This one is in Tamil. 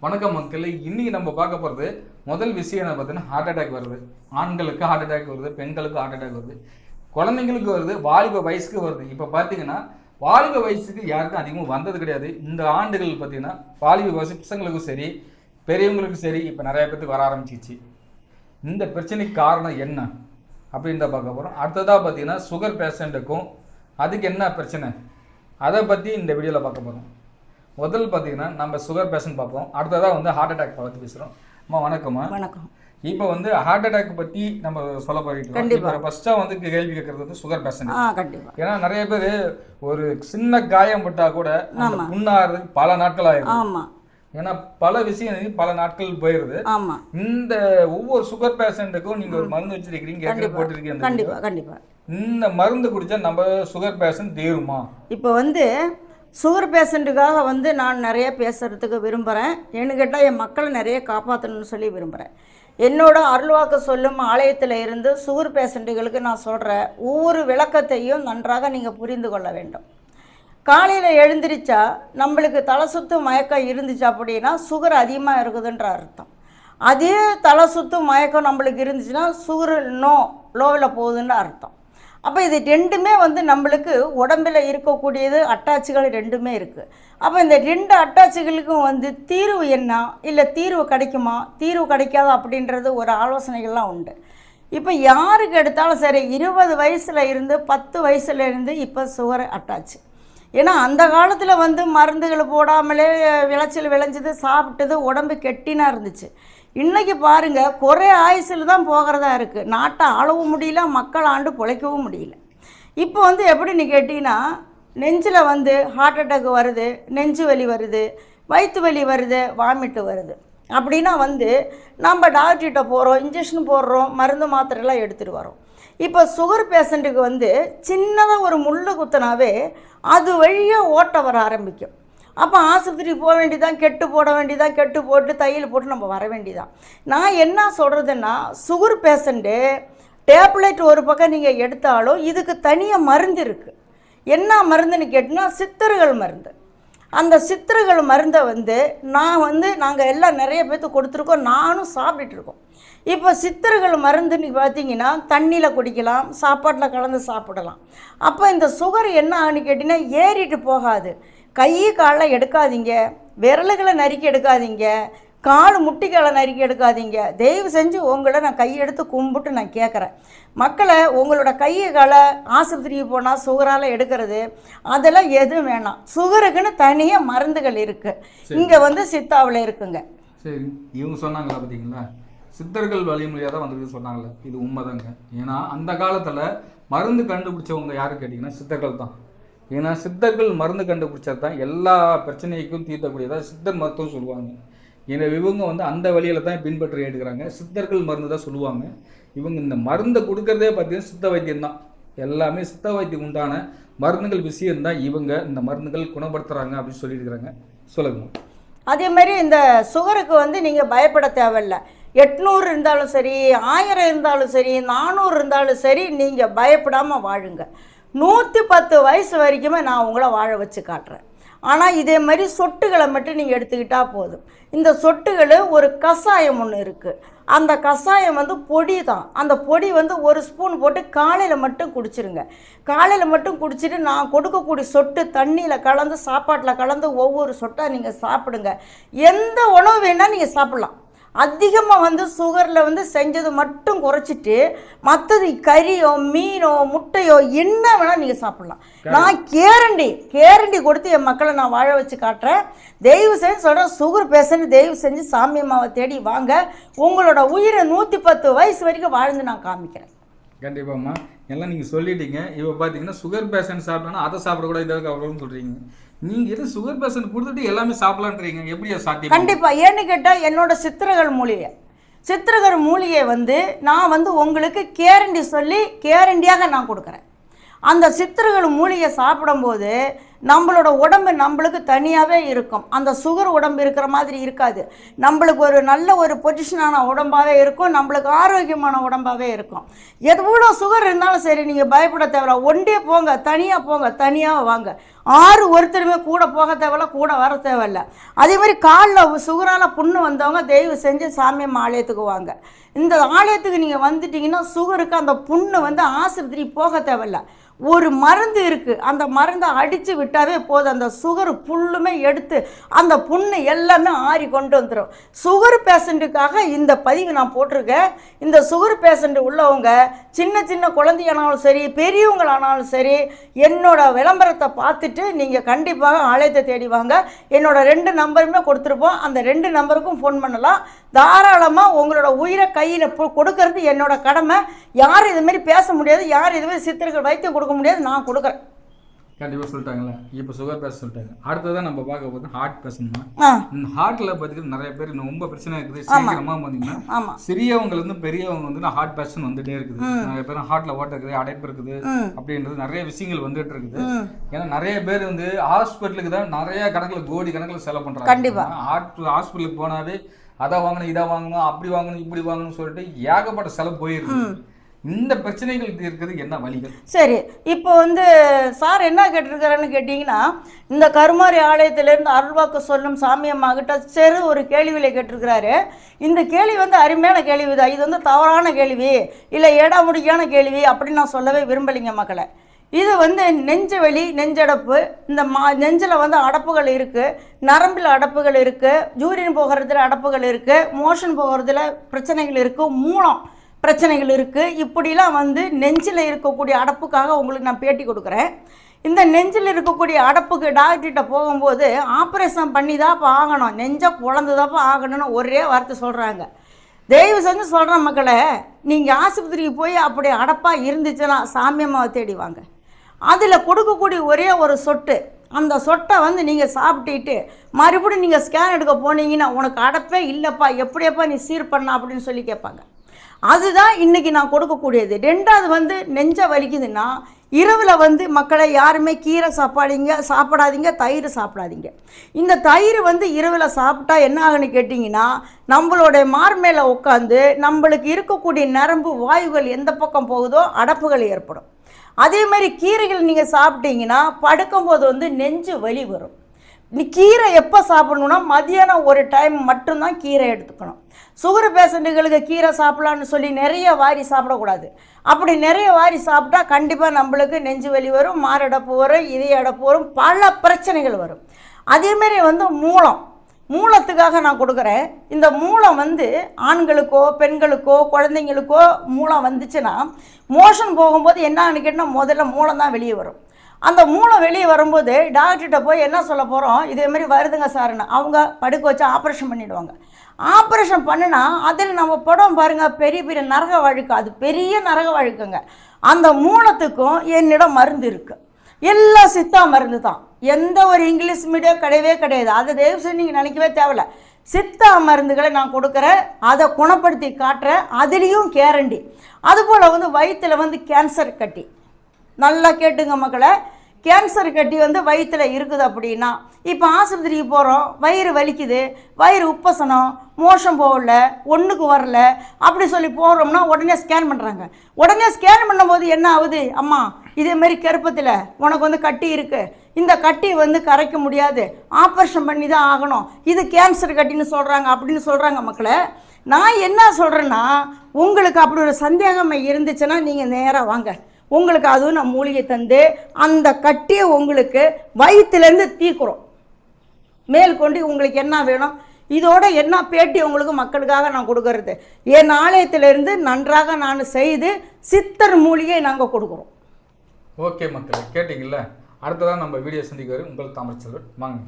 வணக்கம் மக்களே, இன்னைக்கு நம்ம பார்க்க போகிறது முதல் விஷயம் என்ன பார்த்தீங்கன்னா ஹார்ட் அட்டாக் வருது. ஆண்களுக்கு ஹார்ட் அட்டாக் வருது, பெண்களுக்கு ஹார்ட் அட்டாக் வருது, குழந்தைங்களுக்கு வருது, வாலிப வயசுக்கு வருது. இப்போ பார்த்தீங்கன்னா வாலிப வயசுக்கு யாருக்கும் அதிகமாக வந்தது கிடையாது. இந்த ஆண்டுகள் பார்த்தீங்கன்னா வாலிப வயசு பசங்களுக்கும் சரி பெரியவங்களுக்கும் சரி இப்போ நிறைய பேருக்கு வர ஆரம்பிச்சிச்சு. இந்த பிரச்சனைக்கு காரணம் என்ன அப்படின்னு தான் பார்க்க போகிறோம். அடுத்ததாக பார்த்தீங்கன்னா சுகர் பேஷண்ட்டுக்கும் அதுக்கு என்ன பிரச்சனை அதை பற்றி இந்த வீடியோவில் பார்க்க போகிறோம். முதல் பார்த்தீங்கன்னா நம்ம சுகர் பேஷண்ட் பார்ப்போம். அடுத்ததாக வந்து ஹார்ட் அட்டாக் பற்றி பேசுகிறோம். அம்மா வணக்கம்மா. வணக்கம். இப்போ வந்து ஹார்ட் அட்டாக் பற்றி நம்ம சொல்ல போயிட்டு இப்போ ஃபர்ஸ்ட்டாக வந்து கேள்வி கேட்கறது வந்து சுகர் பேஷண்ட். கண்டிப்பாக. ஏன்னா நிறைய பேர் ஒரு சின்ன காயம் பட்டால் கூட புண்ணாகிறதுக்கு பல நாட்கள் ஆயிடும். ஆமாம். ஏன்னா பல விஷயம் பல நாட்கள் போயிடுது. ஆமாம். இந்த ஒவ்வொரு சுகர் பேஷண்ட்டுக்கும் நீங்கள் ஒரு மருந்து வச்சிருக்கீங்க, போட்டிருக்கீங்க. கண்டிப்பாக கண்டிப்பாக. இந்த மருந்து குடித்தா நம்ம சுகர் பேஷண்ட் தீருமா? இப்போ வந்து சுகர் பேஷண்ட்டுக்காக வந்து நான் நிறைய பேசுகிறதுக்கு விரும்புகிறேன். ஏன்னு கேட்டால் என் மக்களை நிறைய காப்பாற்றணும்னு சொல்லி விரும்புகிறேன். என்னோட அருள்வாக்கு சொல்லும் ஆலயத்தில் இருந்து சுகர் பேஷண்ட்டுகளுக்கு நான் சொல்கிற ஒவ்வொரு விளக்கத்தையும் நன்றாக நீங்கள் புரிந்து கொள்ள வேண்டும். காலையில் எழுந்திரிச்சா நம்மளுக்கு தலை சுத்து மயக்கம் இருந்துச்சு அப்படின்னா சுகர் அதிகமாக இருக்குதுன்ற அர்த்தம். அதே தலை சுத்து மயக்கம் நம்மளுக்கு இருந்துச்சுன்னா சுகர் லோவில் போகுதுன்னு அர்த்தம். அப்போ இது ரெண்டுமே வந்து நம்மளுக்கு உடம்பில் இருக்கக்கூடியது அட்டாச்சுகள் ரெண்டுமே இருக்குது. அப்போ இந்த ரெண்டு அட்டாச்சுகளுக்கும் வந்து தீர்வு என்ன, இல்லை தீர்வு கிடைக்குமா, தீர்வு கிடைக்காதா அப்படின்றது ஒரு ஆலோசனைகள்லாம் உண்டு. இப்போ யாருக்கு எடுத்தாலும் சரி 20 வயசில் இருந்து 10 வயசுல இருந்து இப்போ சுகர் அட்டாச்சு. ஏன்னா அந்த காலத்தில் வந்து மருந்துகள் போடாமலே விளைச்சல் விளைஞ்சது, சாப்பிட்டது, உடம்பு கெட்டினா இருந்துச்சு. இன்றைக்கி பாருங்கள் குறை ஆயுசில் தான் போகிறதா இருக்குது. நாட்டை ஆளவும் முடியல, மக்கள் ஆண்டு பிழைக்கவும் முடியல. இப்போ வந்து எப்படின்னு கேட்டிங்கன்னா நெஞ்சில் வந்து ஹார்ட் அட்டாக் வருது, நெஞ்சு வலி வருது, வயிற்று வலி வருது, வாமிட்டு வருது. அப்படின்னா வந்து நம்ம டாக்டர்கிட்ட போகிறோம், இன்ஜெக்ஷன் போடுறோம், மருந்து மாத்திரைலாம் எடுத்துகிட்டு வரோம். இப்போ சுகர் பேஷண்ட்டுக்கு வந்து சின்னதாக ஒரு முள் குத்தினாவே அது வழியாக ஓட்ட வர ஆரம்பிக்கும். அப்போ ஆஸ்பத்திரிக்கு போக வேண்டியதான், கெட்டு போட வேண்டியதான், கெட்டு போட்டு தையல் போட்டு நம்ம வர வேண்டியதான். நான் என்ன சொல்கிறதுன்னா சுகர் பேஷண்ட்டு டேப்லெட் ஒரு பக்கம் நீங்கள் எடுத்தாலும் இதுக்கு தனியாக மருந்து இருக்குது. என்ன மருந்துன்னு கேட்டிங்கன்னா சித்தர்கள் மருந்து. அந்த சித்தர்கள் மருந்தை வந்து நாங்கள் எல்லாம் நிறைய பேர்த்து கொடுத்துருக்கோம், நானும் சாப்பிட்டுருக்கோம். இப்போ சித்தர்கள் மருந்துன்னு பார்த்தீங்கன்னா தண்ணியில் குடிக்கலாம், சாப்பாட்டில் கலந்து சாப்பிடலாம். அப்போ இந்த சுகர் என்ன ஆகுன்னு கேட்டிங்கன்னா ஏறிட்டு போகாது. கை காலில் எடுக்காதீங்க, விரலுகளை நறுக்கி எடுக்காதீங்க, கால் முட்டிக்காலை நறுக்கி எடுக்காதீங்க. தயவு செஞ்சு உங்களை நான் கையெடுத்து கும்பிட்டு நான் கேட்குறேன், மக்களை உங்களோட கையை காலை ஆஸ்பத்திரிக்கு போனால் சுகரால் எடுக்கிறது அதெல்லாம் எதுவும் வேணாம். சுகருக்குன்னு தனியாக மருந்துகள் இருக்குது, இங்கே வந்து சித்தாவில் இருக்குங்க. சரி, இவங்க சொன்னாங்களா பார்த்தீங்களா, சித்தர்கள் வழிமுறையாக தான் வந்துருக்கு சொன்னாங்களே, இது உண்மைதாங்க. ஏன்னா அந்த காலத்தில் மருந்து கண்டுபிடிச்சவங்க யாரும் கேட்டிங்கன்னா சித்தர்கள் தான். ஏன்னா சித்தர்கள் மருந்து கண்டுபிடிச்சது தான் எல்லா பிரச்சனைக்கும் தீர்த்தக்கூடியதாக சித்தர் மருத்துவம் சொல்லுவாங்க. ஏன்னா இவங்க வந்து அந்த வழியில் தான் பின்பற்றி எடுக்கிறாங்க, சித்தர்கள் மருந்து தான் சொல்லுவாங்க. இவங்க இந்த மருந்தை கொடுக்கறதே பார்த்தீங்கன்னா சித்த வைத்தியம் தான். எல்லாமே சித்த வைத்தியம் உண்டான மருந்துகள் விஷயம்தான் இவங்க இந்த மருந்துகள் குணப்படுத்துகிறாங்க அப்படின்னு சொல்லியிருக்கிறாங்க. சொல்லுங்க. அதேமாதிரி இந்த சுகருக்கு வந்து நீங்கள் பயப்பட தேவையில்லை. 800 இருந்தாலும் சரி, 1000 இருந்தாலும் சரி, 400 இருந்தாலும் சரி, நீங்கள் பயப்படாமல் வாழுங்க. 110 வயசு வரைக்குமே நான் உங்களை வாழ வச்சு காட்டுறேன். ஆனால் இதே மாதிரி சொட்டுகளை மட்டும் நீங்கள் எடுத்துக்கிட்டால் போதும். இந்த சொட்டுகள் ஒரு கஷாயம் ஒன்று இருக்குது. அந்த கஷாயம் வந்து பொடி தான். அந்த பொடி வந்து 1 ஸ்பூன் போட்டு காலையில் மட்டும் குடிச்சிருங்க. காலையில் மட்டும் குடிச்சிட்டு நான் கொடுக்கக்கூடிய சொட்டு தண்ணியில் கலந்து சாப்பாட்டில் கலந்து ஒவ்வொரு சொட்டாக நீங்கள் சாப்பிடுங்க. எந்த உணவு வேணால் நீங்கள் சாப்பிட்லாம். அதிகமாக வந்து சுகரில் வந்து செஞ்சது மட்டும் குறைச்சிட்டு மற்றது கறியோ மீனோ முட்டையோ என்ன வேணால் நீங்கள் சாப்பிட்லாம். நான் கேரண்டி கொடுத்து என் மக்களை நான் வாழ வச்சு காட்டுறேன். தயவு செஞ்சு சொல்கிறேன், சுகர் பேஷண்ட் தயவு செஞ்சு சாமி அம்மாவை தேடி வாங்க. உங்களோட உயிரை 110 வயசு வரைக்கும் வாழ்ந்து நான் காமிக்கிறேன். கண்டிப்பாம்மா, எல்லாம் நீங்கள் சொல்லிட்டீங்க. இப்போ பார்த்தீங்கன்னா சுகர் பேஷண்ட் சாப்பிட்டோன்னா அதை சாப்பிடக்கூடாது, இதாக அவ்வளோன்னு சொல்கிறீங்க. நீங்கள் எது சுகர் பேஷண்ட் கொடுத்துட்டு எல்லாமே சாப்பிடலான்றீங்க, எப்படி அது சாத்தியம்? கண்டிப்பாக. ஏன்னு கேட்டால் என்னோட சித்திரகள் மூலிகை வந்து நான் வந்து உங்களுக்கு கேரண்டி சொல்லி கேரண்டியாக நான் கொடுக்குறேன். அந்த சித்திரகள் மூலிகை சாப்பிடும்போது நம்மளோட உடம்பு நம்மளுக்கு தனியாகவே இருக்கும். அந்த சுகர் உடம்பு இருக்கிற மாதிரி இருக்காது. நம்மளுக்கு ஒரு நல்ல ஒரு பொசிஷனான உடம்பாகவே இருக்கும், நம்மளுக்கு ஆரோக்கியமான உடம்பாகவே இருக்கும். எவ்வளோ சுகர் இருந்தாலும் சரி, நீங்கள் பயப்பட தேவையில்ல. ஒன்றே போங்க, தனியாக போங்க, தனியாக வாங்க. ஒருத்தருமே கூட போக தேவையில்ல, கூட வர தேவையில்ல. அதே மாதிரி காலில் சுகரால் புண்ணு வந்தவங்க தயவு செஞ்சு சாமியம்மா ஆலயத்துக்கு வாங்க. இந்த ஆலயத்துக்கு நீங்கள் வந்துட்டீங்கன்னா சுகருக்கு அந்த புண்ணு வந்து ஆஸ்பத்திரி போக தேவையில்ல. ஒரு மருந்து இருக்குது, அந்த மருந்தை அடித்து விட்டாவே போதும், அந்த சுகர் ஃபுல்லுமே எடுத்து அந்த புண்ணு எல்லாமே ஆறி கொண்டு வந்துடும். சுகர் பேஷண்ட்டுக்காக இந்த பதிவு நான் போட்டிருக்கேன். இந்த சுகர் பேஷண்ட் உள்ளவங்க சின்ன சின்ன குழந்தையானாலும் சரி, பெரியவங்களானாலும் சரி, என்னோட விளம்பரத்தை பார்த்துட்டு நீங்கள் கண்டிப்பாக ஆலயத்தை தேடி வாங்க. என்னோட 2 நம்பருமே கொடுத்துருப்போம், அந்த 2 நம்பருக்கும் ஃபோன் பண்ணலாம். தாராளமாக உங்களோட உயிரை கையில் கொடுக்கறது என்னோட கடமை. யாரும் இதுமாரி பேச முடியாது, யார் இதுமாரி சித்தர்கள் வைத்தியம் கொடுக்க முடியாது, நான் கொடுக்குறேன். கண்டிப்பாக சொல்லிட்டாங்களே. இப்போ சுகர் பேஷண்ட் சொல்லிட்டாங்க. அடுத்ததான் நம்ம பார்க்க போது ஹார்ட் பேஷண்ட் தான். இந்த ஹார்ட்டில் பார்த்தீங்கன்னா நிறைய பேர் ரொம்ப பிரச்சனை இருக்குது. சீக்கிரமாக பார்த்தீங்கன்னா சிறியவங்கலேருந்து பெரியவங்க வந்து ஹார்ட் பேஷண்ட் வந்துட்டே இருக்குது. நிறைய பேர் ஹார்ட்டில் ஓட்ட இருக்குது, அடைப்பு இருக்குது அப்படின்றது நிறைய விஷயங்கள் வந்துட்டு இருக்குது. ஏன்னா நிறைய பேர் வந்து ஹாஸ்பிட்டலுக்கு தான் நிறைய கணக்கில் கோடி கணக்கில் செலவு பண்ணுறாங்க. கண்டிப்பாக ஹாஸ்பிட்டலுக்கு போனாவே அதை வாங்கணும், இதை வாங்கணும், அப்படி வாங்கணும், இப்படி வாங்கணும்னு சொல்லிட்டு ஏகப்பட்ட செலவு போயிருக்கு. இந்த பிரச்சனைகள் தீர்க்கிறதுக்கு என்ன வழிகள்? சரி, இப்போ வந்து சார் என்ன கேட்டிருக்காருன்னு கேட்டிங்கன்னா, இந்த கருமாரி ஆலயத்திலேருந்து அருள்வாக்கு சொல்லும் சாமியம்மா கிட்ட ஒரு கேள்வியில் கேட்டிருக்கிறாரு. இந்த கேள்வி வந்து அருமையான கேள்வி தான். இது வந்து தவறான கேள்வி, இல்லை ஏடாமுடிக்கான கேள்வி அப்படின்னு நான் சொல்லவே விரும்பலைங்க மக்களை. இது வந்து நெஞ்சு வலி, நெஞ்சடப்பு, இந்த நெஞ்சில் வந்து அடப்புகள் இருக்குது, நரம்பில் அடப்புகள் இருக்குது, யூரின் போகிறதுல அடப்புகள் இருக்குது, மோஷன் போகிறதுல பிரச்சனைகள் இருக்குது, மூலம் பிரச்சனைகள் இருக்குது. இப்படிலாம் வந்து நெஞ்சில் இருக்கக்கூடிய அடப்புக்காக உங்களுக்கு நான் பேட்டி கொடுக்குறேன். இந்த நெஞ்சில் இருக்கக்கூடிய அடப்புக்கு டாக்டர்கிட்ட போகும்போது ஆப்ரேஷன் பண்ணி தான்ப்பா ஆகணும், நெஞ்சை குழந்து தான்ப்பா ஆகணும்னு ஒரே வார்த்தை சொல்கிறாங்க. தயவு செஞ்சு சொல்கிறேன் மக்களை, நீங்கள் ஆஸ்பத்திரிக்கு போய் அப்படி அடப்பாக இருந்துச்சுன்னா சாமியம்மாவை தேடி வாங்க. அதில் கொடுக்கக்கூடிய ஒரே ஒரு சொட்டு, அந்த சொட்டை வந்து நீங்கள் சாப்பிட்டுட்டு மறுபடியும் நீங்கள் ஸ்கேன் எடுக்க போனீங்கன்னா உனக்கு அடப்பே இல்லைப்பா, எப்படியப்பா நீ சீர் பண்ண அப்படின்னு சொல்லி கேட்பாங்க. அதுதான் இன்றைக்கி நான் கொடுக்கக்கூடியது. 2வது வந்து நெஞ்ச வலிக்குதுன்னா இரவில் வந்து மக்களை யாருமே கீரை சாப்பிடாதீங்க, தயிர் சாப்பிடாதீங்க. இந்த தயிர் வந்து இரவில் சாப்பிட்டா என்ன ஆகுன்னு கேட்டிங்கன்னா, நம்மளுடைய மார்மேல உட்காந்து நம்மளுக்கு இருக்கக்கூடிய நரம்பு வாயுகள் எந்த பக்கம் போகுதோ அடப்புகள் ஏற்படும். அதே மாதிரி கீரைகள் நீங்கள் சாப்பிட்டீங்கன்னா படுக்கும்போது வந்து நெஞ்சு வலி வரும். கீரை எப்போ சாப்பிடணுன்னா மதியானம் ஒரு டைம் மட்டும்தான் கீரை எடுத்துக்கணும். சுகர் பேஷண்ட்டுகளுக்கு கீரை சாப்பிட்லான்னு சொல்லி நிறைய வாரி சாப்பிடக்கூடாது. அப்படி நிறைய வாரி சாப்பிட்டா கண்டிப்பாக நம்மளுக்கு நெஞ்சு வலி வரும், மாரடைப்பு வரும், இதய அடைப்பு வரும், பல பிரச்சனைகள் வரும். அதேமாரி வந்து மூலத்துக்காக நான் கொடுக்குறேன். இந்த மூலம் வந்து ஆண்களுக்கோ பெண்களுக்கோ குழந்தைங்களுக்கோ மூலம் வந்துச்சுன்னா மோஷன் போகும்போது என்னன்னு கேட்டால் முதல்ல மூலம் தான் வெளியே வரும். அந்த மூலம் வெளியே வரும்போது டாக்டர்கிட்ட போய் என்ன சொல்ல போகிறோம், இதேமாரி வருதுங்க சார்னு அவங்க படுக்க வச்சு ஆப்ரேஷன் பண்ணிவிடுவாங்க. ஆப்ரேஷன் பண்ணினா அதில் நம்ம படம் பாருங்கள், பெரிய பெரிய நரக வழுக்கு, அது பெரிய நரக வழுக்குங்க. அந்த மூலத்துக்கும் என்னிடம் மருந்து இருக்குது, எல்லாம் சித்தா மருந்து தான். எந்த ஒரு இங்கிலீஷ் மீடியம் கிடையவே கிடையாது. அதை தயவு செஞ்சு நீங்கள் நினைக்கவே தேவையில்ல. சித்தா மருந்துகளை நான் கொடுக்குறேன், அதை குணப்படுத்தி காட்டுறேன், அதுலேயும் கேரண்டி. அதுபோல் வந்து வயிற்றில் வந்து கேன்சர் கட்டி, நல்லா கேட்டுங்க மக்களை, கேன்சர் கட்டி வந்து வயிற்றில் இருக்குது அப்படின்னா, இப்போ ஆஸ்பத்திரிக்கு போகிறோம், வயிறு வலிக்குது, வயிறு உப்பசனம், மோஷன் போகல, ஒன்றுக்கு வரல அப்படி சொல்லி போகிறோம்னா உடனே ஸ்கேன் பண்ணுறாங்க. உடனே ஸ்கேன் பண்ணும்போது என்ன ஆகுது, அம்மா இதேமாரி கருப்பத்தில் உனக்கு வந்து கட்டி இருக்குது, இந்த கட்டி வந்து கரைக்க முடியாது, ஆப்ரேஷன் பண்ணி தான் ஆகணும், இது கேன்சர் கட்டின்னு சொல்கிறாங்க அப்படின்னு சொல்கிறாங்க மக்களை. நான் என்ன சொல்கிறேன்னா, உங்களுக்கு அப்படி ஒரு சந்தேகம் இருந்துச்சுன்னா நீங்கள் நேராக வாங்க, உங்களுக்கு அதுவும் நான் மூலிகை தந்து அந்த கட்டியை உங்களுக்கு வயிற்றுலேருந்து தீக்குறோம். மேற்கொண்டு உங்களுக்கு என்ன வேணும், இதோட என்ன பேட்டி உங்களுக்கு மக்களுக்காக நான் கொடுக்கறது, என் ஆலயத்திலிருந்து நன்றாக நான் செய்து சித்தர் மூலிகை நாங்கள் கொடுக்குறோம். ஓகே மக்களே, கேட்டிங்கல்ல. அடுத்ததான் நம்ம வீடியோ சந்திக்க வரும் உங்கள் தமிழ்ச்செல்வன் வாங்க.